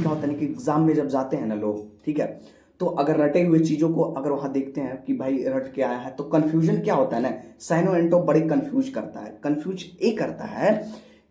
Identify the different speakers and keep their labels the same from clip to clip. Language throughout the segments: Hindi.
Speaker 1: क्या होता है ना कि एग्जाम में जब जाते हैं ना लोग, ठीक है, तो अगर रटे हुए चीजों को अगर वहां देखते हैं कि भाई रट के आया है, तो कंफ्यूजन क्या होता है ना, साइनो एंटो बड़ी कंफ्यूज करता है। कंफ्यूज ये करता है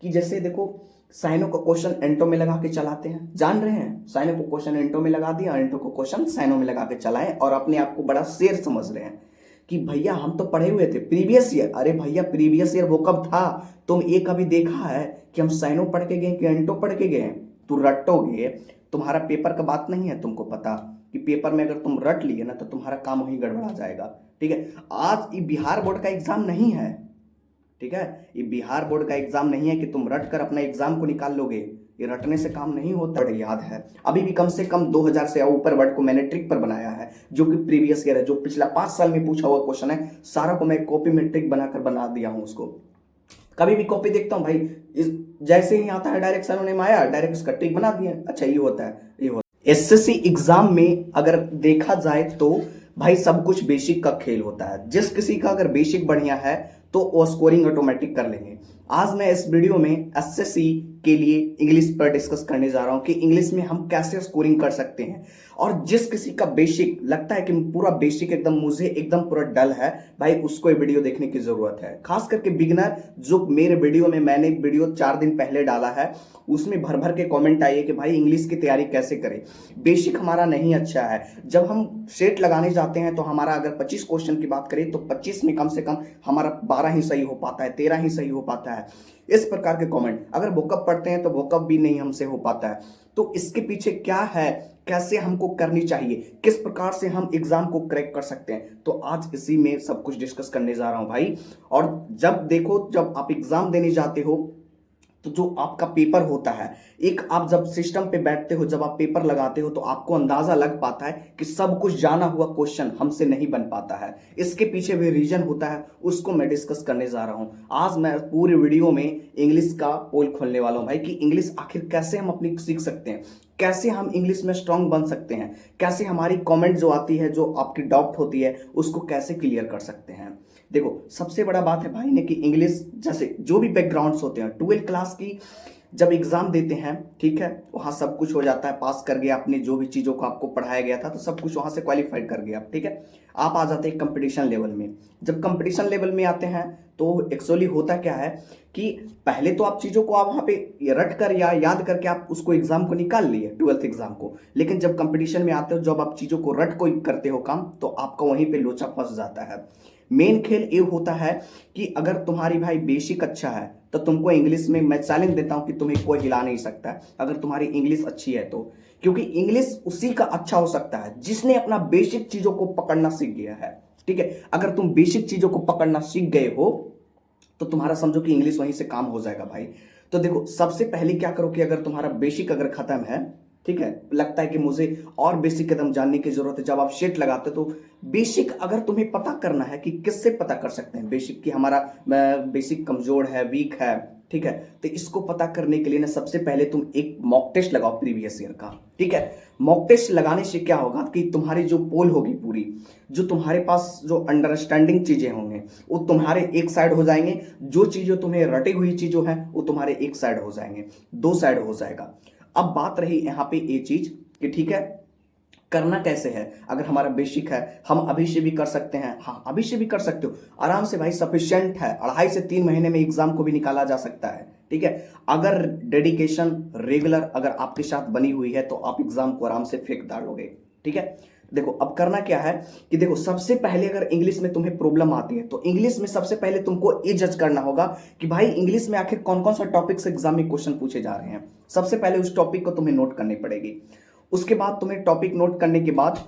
Speaker 1: कि जैसे देखो, साइनो को क्वेश्चन एंटो में लगा के चलाते हैं, जान रहे हैं, साइनो को क्वेश्चन एंटो में लगा दिया, एंटो को क्वेश्चन साइनो में लगा के चलाएं, और अपने आप को बड़ा शेर समझ रहे हैं कि भैया हम तो पढ़े हुए थे प्रीवियस ईयर। अरे भैया प्रीवियस ईयर वो कब था? तुम ये कभी देखा है कि हम साइनो पढ़ के गए कि एंटो पढ़ के गए? तू रटोगे, तुम्हारा पेपर का बात नहीं है, तुमको पता कि पेपर में अगर तुम रट लिए ना तो तुम्हारा काम वहीं गड़बड़ा जाएगा। ठीक है, आज ये बिहार बोर्ड का एग्जाम नहीं है, ठीक है, ये बिहार बोर्ड का एग्जाम नहीं है कि तुम रट कर अपना एग्जाम को निकाल लोगे। ये रटने से काम नहीं होता। याद है, अभी भी कम से कम 2000 से ऊपर वर्ड को मैंने ट्रिक पर बनाया है, जो कि प्रीवियस ईयर है, जो पिछला 5 साल में पूछा हुआ क्वेश्चन है, सारा को मैं कॉपी में ट्रिक बनाकर बना दिया हूं उसको। कभी भी कॉपी देखता हूं भाई, जैसे ही आता है डायरेक्ट सर ने माया डायरेक्ट उसका ट्रिक बना दिया। अच्छा ये होता है, ये होता है। एसएससी एग्जाम में अगर देखा जाए तो भाई सब कुछ बेसिक का खेल होता है। जिस किसी का अगर बेसिक बढ़िया है तो वो स्कोरिंग ऑटोमेटिक कर लेंगे। आज मैं इस वीडियो में एसएससी के लिए इंग्लिश पर डिस्कस करने जा रहा हूं कि इंग्लिश में हम कैसे स्कोरिंग कर सकते हैं। और जिस किसी का बेसिक लगता है कि पूरा बेसिक एकदम मुझे एकदम पूरा डल है, भाई उसको ये वीडियो देखने की जरूरत है। खास करके बिगिनर, जो मेरे वीडियो में मैंने वीडियो 4 दिन पहले डाला है, उसमें भर भर के कमेंट आए कि भाई इंग्लिश की तैयारी कैसे करें, बेसिक हमारा नहीं अच्छा है। जब हम सेट लगाने जाते हैं तो हमारा अगर 25 क्वेश्चन की बात करें तो 25 में कम से कम हमारा 12 ही सही हो पाता है, 13 ही सही हो पाता है। इस प्रकार के कमेंट, अगर वोकअप पढ़ते हैं तो वोकअप भी नहीं हमसे हो पाता है। तो इसके पीछे क्या है, कैसे हमको करनी चाहिए, किस प्रकार से हम एग्जाम को क्रैक कर सकते हैं, तो आज इसी में सब कुछ डिस्कस करने जा रहा हूं भाई। और जब देखो, जब आप एग्जाम देने जाते हो तो जो आपका पेपर होता है, एक आप जब सिस्टम पे बैठते हो, जब आप पेपर लगाते हो तो आपको अंदाजा लग पाता है कि सब कुछ जाना हुआ क्वेश्चन हमसे नहीं बन पाता है। इसके पीछे भी रीजन होता है, उसको मैं डिस्कस करने जा रहा हूं। आज मैं पूरे वीडियो में इंग्लिश का पोल खोलने वाला हूं भाई, कि इंग्लिश आखिर कैसे हम अपनी सीख सकते हैं, कैसे हम इंग्लिश में स्ट्रांग बन सकते हैं, कैसे हमारी कमेंट जो आती है, जो आपकी डाउट होती है, उसको कैसे क्लियर कर सकते हैं। देखो सबसे बड़ा बात है भाई ने कि इंग्लिश जैसे जो भी बैकग्राउंड्स होते हैं, 12th क्लास की जब एग्जाम देते हैं, ठीक है, वहां सब कुछ हो जाता है, पास कर गया आपने जो भी चीजों को आपको पढ़ाया गया था, तो सब कुछ वहां से क्वालिफाइड कर गया, ठीक है। आप आ जाते हैं कंपटीशन लेवल में। जब कंपटीशन लेवल में आते हैं तो एक्चुअली होता क्या है कि पहले तो आप चीजों को आप वहां पे रट कर या याद करके आप उसको एग्जाम को निकाल लिए, 12th एग्जाम को, लेकिन जब कंपटीशन में आते हो, जब आप चीजों को रट को करते हो काम, तो आपका वहीं पे लोचा फंस जाता है। मेन खेल ये होता है कि अगर तुम्हारी भाई बेसिक अच्छा है तो तुमको इंग्लिश में मैं चैलेंज देता हूं कि तुम्हें कोई हिला नहीं सकता है, अगर तुम्हारी इंग्लिश अच्छी है तो। क्योंकि इंग्लिश उसी का अच्छा हो सकता है जिसने अपना बेसिक चीजों को पकड़ना सीख गया है, ठीक है। अगर तुम बेसिक चीजों को पकड़ना सीख गए हो तो तुम्हारा समझो कि इंग्लिश वहीं से काम हो जाएगा भाई। तो देखो सबसे पहले क्या करो कि अगर तुम्हारा बेसिक अगर खत्म है, ठीक है, लगता है कि मुझे और बेसिक कदम जानने की जरूरत है, जब आप शेट लगाते हो तो बेसिक अगर तुम्हें पता करना है कि किससे पता कर सकते हैं बेसिक कि हमारा बेसिक कमजोर है, वीक है, ठीक है, तो इसको पता करने के लिए ना सबसे पहले तुम एक मॉक टेस्ट लगाओ प्रीवियस ईयर का, ठीक है। मॉक टेस्ट लगाने से क्या होगा कि तुम्हारी जो पोल होगी पूरी, जो तुम्हारे पास जो अंडरस्टैंडिंग चीजें होंगे वो तुम्हारे एक साइड हो जाएंगे, जो चीजें तुम्हें रटी हुई चीजों हैं वो तुम्हारे एक साइड हो जाएंगे, 2 साइड हो जाएगा। अब बात रही यहाँ पे ये चीज कि ठीक है करना कैसे है। अगर हमारा बेसिक है हम अभी से भी कर सकते हैं, हाँ अभी से भी कर सकते हो आराम से भाई, सफिशिएंट है, 2.5 से 3 महीने में एग्जाम को भी निकाला जा सकता है, ठीक है। अगर डेडिकेशन रेगुलर अगर आपके साथ बनी हुई है तो आप एग्जाम को आराम से फेंक डालोगे, ठीक है। देखो अब करना क्या है कि देखो सबसे पहले अगर इंग्लिश में तुम्हें प्रॉब्लम आती है तो इंग्लिश में सबसे पहले तुमको ये जज करना होगा कि भाई इंग्लिश में आखिर कौन कौन सा टॉपिक से एग्जाम में क्वेश्चन पूछे जा रहे हैं। सबसे पहले उस टॉपिक को तुम्हें नोट करनी पड़ेगी। उसके बाद तुम्हें टॉपिक नोट करने के बाद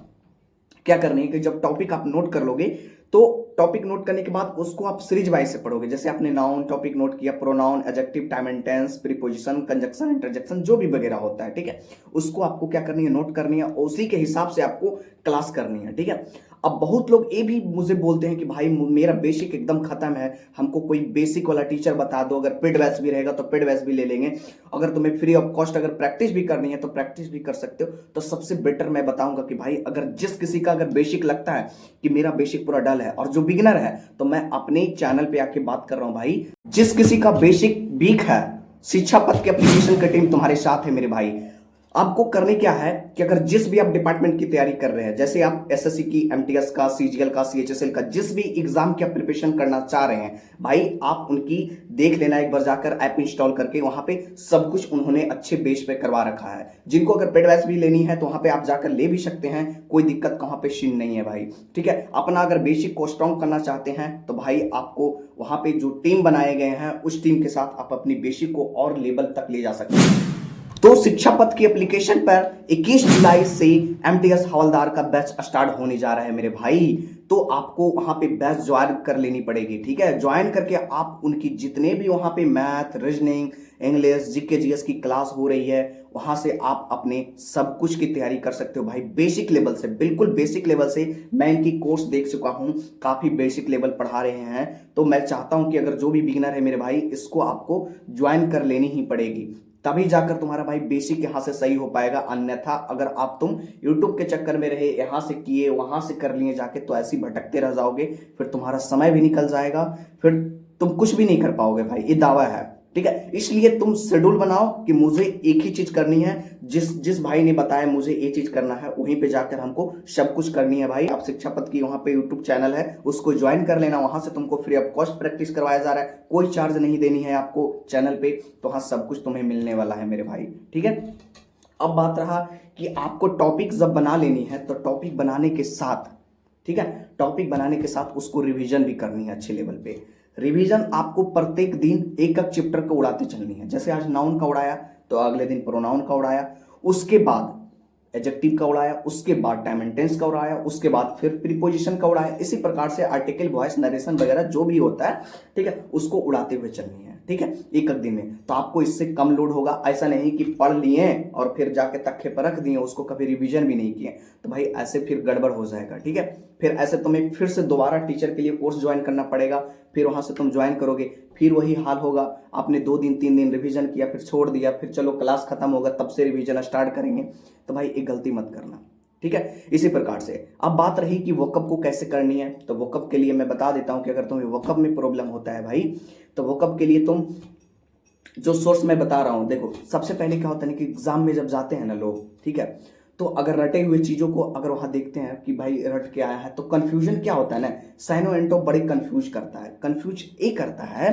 Speaker 1: क्या करनी है कि जब टॉपिक आप नोट कर लोगे तो टॉपिक नोट करने के बाद उसको आप सीरीज वाइज से पढ़ोगे। जैसे आपने नाउन टॉपिक नोट किया, pronoun, adjective, time and tense, preposition, conjunction, interjection, जो भी वगैरह होता है, ठीक है, उसको आपको क्या करनी है, नोट करनी है, उसी के हिसाब से आपको क्लास करनी है, ठीक है। अब बहुत लोग ये भी मुझे बोलते हैं कि भाई मेरा बेसिक एकदम खत्म है, हमको कोई बेसिक वाला टीचर बता दो, अगर पेड बैच भी रहेगा तो पेड बैच भी ले लेंगे, अगर तुम्हें फ्री ऑफ कॉस्ट अगर प्रैक्टिस भी करनी है तो प्रैक्टिस भी कर सकते हो। तो सबसे बेटर मैं बताऊंगा कि भाई अगर जिस किसी का अगर बेसिक लगता है कि मेरा बेसिक पूरा डल है और जो बिगिनर है, तो मैं अपने चैनल पे आके बात कर रहा हूं भाई, जिस किसी का बेसिक वीक है, शिक्षा पथ के एप्लीकेशन की टीम तुम्हारे साथ है मेरे भाई। आपको करने क्या है कि अगर जिस भी आप डिपार्टमेंट की तैयारी कर रहे हैं, जैसे आप एसएससी की, एमटीएस का, सीजीएल का, सीएचएसएल का, जिस भी एग्जाम की आप प्रिपरेशन करना चाह रहे हैं भाई, आप उनकी देख लेना एक बार जाकर, ऐप इंस्टॉल करके। वहां पे सब कुछ उन्होंने अच्छे बेस पे करवा रखा है। जिनको अगर पेड बैच भी लेनी है तो वहां पे आप जाकर ले भी सकते हैं, कोई दिक्कत वहां पे सीन नहीं है भाई। ठीक है, अपना अगर बेसिक को स्ट्रॉन्ग करना चाहते हैं तो भाई आपको वहां पे जो टीम बनाए गए हैं उस टीम के साथ आप अपनी बेसिक को और लेवल तक ले जा सकते हैं। तो शिक्षा पथ की एप्लीकेशन पर 21 जुलाई से एमटीएस हवलदार का बैच स्टार्ट होने जा रहा है मेरे भाई। तो आपको वहां पे बैच ज्वाइन कर लेनी पड़ेगी। ठीक है, ज्वाइन करके आप उनकी जितने भी वहां पे math, reasoning, English, GK GS की क्लास हो रही है, वहां से आप अपने सब कुछ की तैयारी कर सकते हो भाई। बेसिक लेवल से, बिल्कुल बेसिक लेवल से मैं इनकी कोर्स देख चुका हूं, काफी बेसिक लेवल पढ़ा रहे हैं। तो मैं चाहता हूं कि अगर जो भी बिगिनर है मेरे भाई, इसको आपको ज्वाइन कर लेनी ही पड़ेगी, तभी जाकर तुम्हारा भाई बेसिक यहां से सही हो पाएगा। अन्यथा अगर आप तुम यूट्यूब के चक्कर में रहे, यहां से किए वहां से कर लिए जाके, तो ऐसे भटकते रह जाओगे, फिर तुम्हारा समय भी निकल जाएगा, फिर तुम कुछ भी नहीं कर पाओगे भाई, ये दावा है। ठीक है, इसलिए तुम शेड्यूल बनाओ कि मुझे एक ही चीज करनी है, जिस जिस भाई ने बताया मुझे ये चीज करना है, वहीं पे जाकर हमको सब कुछ करनी है भाई। आप शिक्षा पथ की वहां पे यूट्यूब चैनल है, उसको ज्वाइन कर लेना। वहां से तुमको फ्री ऑफ कॉस्ट प्रैक्टिस करवाया जा रहा है, कोई चार्ज नहीं देनी है आपको चैनल पे। तो हाँ, सब कुछ तुम्हें मिलने वाला है मेरे भाई। ठीक है, अब बात रहा कि आपको टॉपिक जब बना लेनी है, तो टॉपिक बनाने के साथ, ठीक है, टॉपिक बनाने के साथ उसको रिवीजन भी करनी है अच्छे लेवल पे। रिवीजन आपको प्रत्येक दिन एक एक चैप्टर को उड़ाते चलनी है। जैसे आज नाउन का उड़ाया तो अगले दिन प्रोनाउन का उड़ाया, उसके बाद एडजेक्टिव का उड़ाया, उसके बाद टाइम एंड टेंस का उड़ाया, उसके बाद फिर प्रीपोजिशन का उड़ाया। इसी प्रकार से आर्टिकल, वॉइस, नरेशन वगैरह जो भी होता है, ठीक है, उसको उड़ाते हुए चलनी है। ठीक है, एक एक दिन में, तो आपको इससे कम लोड होगा। ऐसा नहीं कि पढ़ लिए और फिर जाके तख्ते पर रख दिए, उसको कभी रिवीजन भी नहीं किए, तो भाई ऐसे फिर गड़बड़ हो जाएगा। ठीक है, फिर ऐसे तुम्हें फिर से दोबारा टीचर के लिए कोर्स ज्वाइन करना पड़ेगा। फिर वहां से तुम ज्वाइन करोगे, फिर वही हाल होगा, आपने 2 दिन 3 दिन रिवीजन किया, फिर छोड़ दिया, फिर चलो क्लास खत्म होगा तब से रिवीजन स्टार्ट करेंगे। तो भाई एक गलती मत करना। ठीक है, इसी प्रकार से अब बात रही कि वोकअप को कैसे करनी है। तो वोकअप के लिए मैं बता देता हूं कि अगर तुम्हें वोकअप में प्रॉब्लम होता है भाई, तो वोकअप के लिए तुम जो सोर्स मैं बता रहा हूं, देखो सबसे पहले क्या होता है ना कि एग्जाम में जब जाते हैं ना लोग, ठीक है, तो अगर रटे हुए चीजों को अगर वहां देखते हैं कि भाई रट के आया है, तो कंफ्यूजन क्या होता है ना, साइनो एंटो बड़े कंफ्यूज करता है। कंफ्यूज ये करता है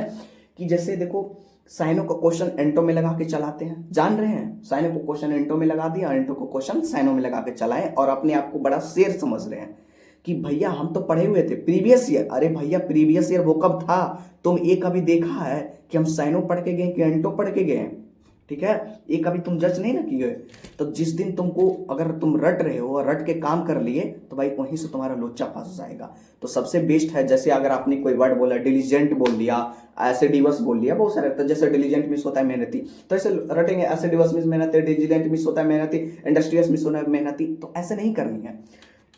Speaker 1: कि जैसे देखो, साइनो को क्वेश्चन एंटो में लगा के चलाते हैं, जान रहे हैं, साइनो को क्वेश्चन एंटो में लगा दिया, एंटो को क्वेश्चन साइनो में लगा के चलाएं, और अपने आप को बड़ा शेर समझ रहे हैं कि भैया हम तो पढ़े हुए थे प्रीवियस ईयर। अरे भैया प्रीवियस ईयर वो कब था? तुम एक कभी देखा है कि हम साइनो पढ़ के गए कि एंटो पढ़ के गए? ठीक है, ये कभी तुम जज नहीं ना किए। तो जिस दिन तुमको, अगर तुम रट रहे हो और रट के काम कर लिए, तो भाई वहीं से तुम्हारा लोचा फंस जाएगा। तो सबसे बेस्ट है, जैसे अगर आपने कोई वर्ड बोला, डिलीजेंट बोल दिया, एसिडिवस बोल दिया, बहुत सारे, तो जैसे डिलीजेंट मिस होता है मेहनती, तो ऐसे रटेंगे, एसिडिवस मिस मेहनती, डिलीजेंट मिस होता है मेहनती, इंडस्ट्रियस मिस होना है मेहनती। तो ऐसे नहीं करनी है।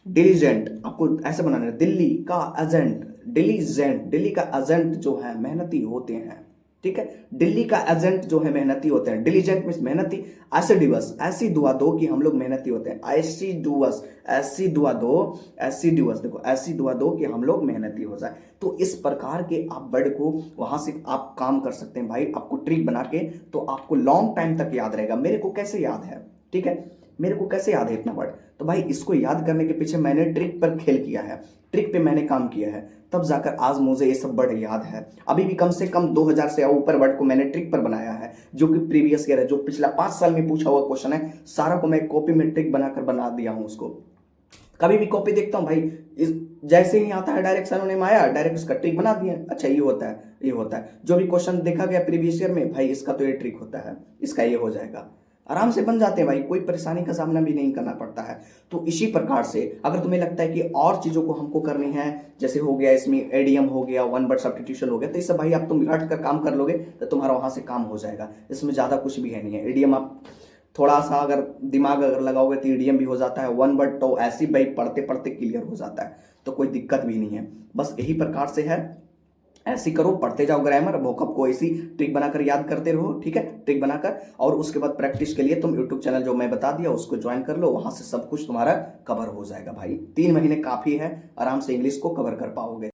Speaker 1: डिलीजेंट आपको ऐसे बनाना है, दिल्ली का एजेंट, डिलीजेंट, दिल्ली का एजेंट जो है मेहनती होते हैं। ठीक है, दिल्ली का एजेंट जो है मेहनती होते हैं। डिलीजेंट मींस मेहनती। एसिडिवस, ऐसी दुआ दो कि हम लोग मेहनती होते हैं। एसिडुअस, ऐसी दुआ दो, एसिडुअस देखो, ऐसी दुआ दो कि हम लोग मेहनती हो जाए। तो इस प्रकार के आप वर्ड को वहां से आप काम कर सकते हैं भाई, आपको ट्रिक बना के, तो आपको लॉन्ग टाइम तक याद रहेगा। मेरे को कैसे याद है, ठीक है, मेरे को कैसे याद है इतना वर्ड? तो भाई इसको याद करने के पीछे मैंने ट्रिक पर खेल किया है, ट्रिक पे मैंने काम किया है, तब जाकर आज मुझे ये सब वर्ड याद है। अभी भी कम से कम 2000 से ऊपर वर्ड को मैंने ट्रिक पर बनाया है, जो कि प्रीवियस ईयर है, जो पिछला 5 साल में पूछा हुआ क्वेश्चन है, सारा को मैं कॉपी में ट्रिक बनाकर बना दिया हूं उसको। कभी भी कॉपी देखता हूं भाई, जैसे ही आता है डायरेक्ट सर ने आया, डायरेक्ट उसका ट्रिक बना दिया। अच्छा ये होता है, ये होता है, जो भी क्वेश्चन देखा गया प्रीवियस ईयर में, भाई इसका तो ये ट्रिक होता है, इसका ये हो जाएगा, आराम से बन जाते हैं भाई, कोई परेशानी का सामना भी नहीं करना पड़ता है। तो इसी प्रकार से अगर तुम्हें लगता है कि और चीजों को हमको करनी है, जैसे हो गया इसमें एडीएम हो गया, वन वर्ड सब्स्टिट्यूशन हो गया, तो इससे भाई आप तुम रट कर काम कर लोगे तो तुम्हारा वहां से काम हो जाएगा। इसमें ज्यादा कुछ भी है नहीं है। एडीएम आप थोड़ा सा अगर दिमाग अगर लगाओगे तो ईडीएम भी हो जाता है। वन वर्ड तो ऐसी भाई पढ़ते पढ़ते क्लियर हो जाता है, तो कोई दिक्कत भी नहीं है। बस यही प्रकार से है, ऐसी करो, पढ़ते जाओ ग्रामर, वोकअप को ऐसी ट्रिक बनाकर याद करते रहो। ठीक है, ट्रिक बनाकर, और उसके बाद प्रैक्टिस के लिए तुम यूट्यूब चैनल जो मैं बता दिया उसको ज्वाइन कर लो, वहां से सब कुछ तुम्हारा कवर हो जाएगा भाई। 3 महीने काफी है, आराम से इंग्लिश को कवर कर पाओगे।